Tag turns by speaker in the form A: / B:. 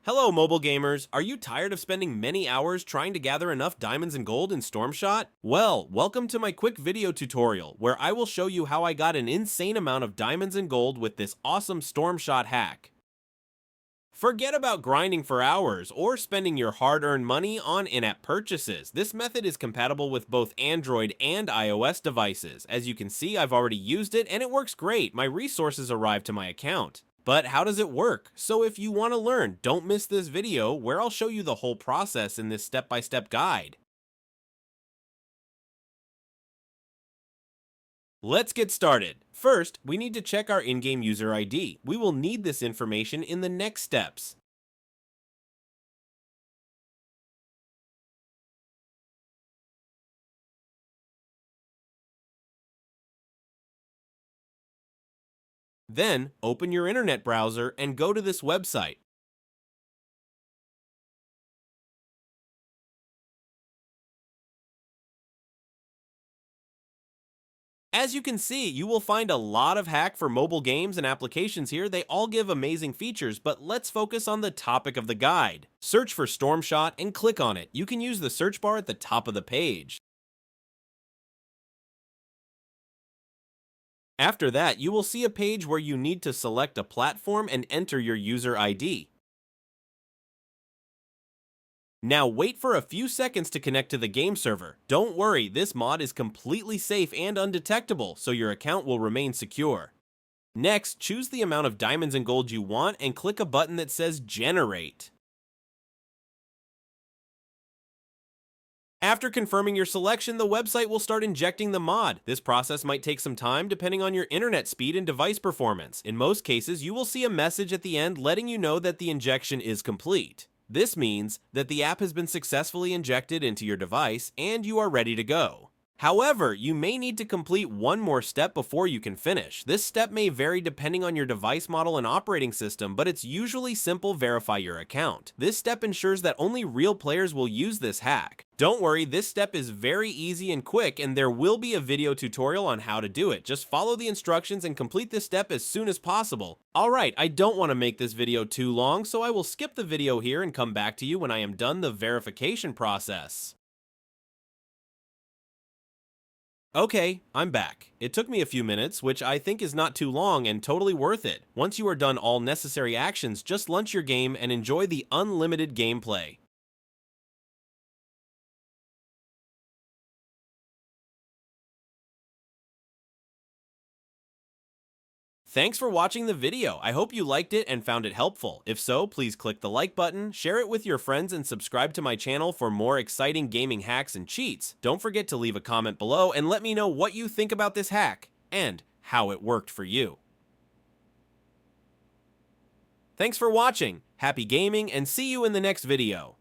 A: Hello, mobile gamers. Are you tired of spending many hours trying to gather enough diamonds and gold in Stormshot? Well, welcome to my quick video tutorial where I will show you how I got an insane amount of diamonds and gold with this awesome Stormshot hack. Forget about grinding for hours or spending your hard-earned money on in-app purchases. This method is compatible with both Android and iOS devices. As you can see, I've already used it and it works great. My resources arrived to my account. But how does it work? So if you want to learn, don't miss this video where I'll show you the whole process in this step-by-step guide. Let's get started. First, we need to check our in-game user ID. We will need this information in the next steps. Then, open your internet browser and go to this website. As you can see, you will find a lot of hack for mobile games and applications here. They all give amazing features, but let's focus on the topic of the guide. Search for Stormshot and click on it. You can use the search bar at the top of the page. After that, you will see a page where you need to select a platform and enter your user ID. Now wait for a few seconds to connect to the game server. Don't worry, this mod is completely safe and undetectable, so your account will remain secure. Next, choose the amount of diamonds and gold you want and click a button that says Generate. After confirming your selection, the website will start injecting the mod. This process might take some time depending on your internet speed and device performance. In most cases, you will see a message at the end letting you know that the injection is complete. This means that the app has been successfully injected into your device and you are ready to go. However, you may need to complete one more step before you can finish. This step may vary depending on your device model and operating system, but it's usually simple: verify your account. This step ensures that only real players will use this hack. Don't worry, this step is very easy and quick, and there will be a video tutorial on how to do it. Just follow the instructions and complete this step as soon as possible. Alright, I don't want to make this video too long, so I will skip the video here and come back to you when I am done the verification process. Okay, I'm back. It took me a few minutes, which I think is not too long and totally worth it. Once you are done all necessary actions, just launch your game and enjoy the unlimited gameplay. Thanks for watching the video. I hope you liked it and found it helpful. If so, please click the like button, share it with your friends, and subscribe to my channel for more exciting gaming hacks and cheats. Don't forget to leave a comment below and let me know what you think about this hack and how it worked for you. Thanks for watching. Happy gaming and see you in the next video.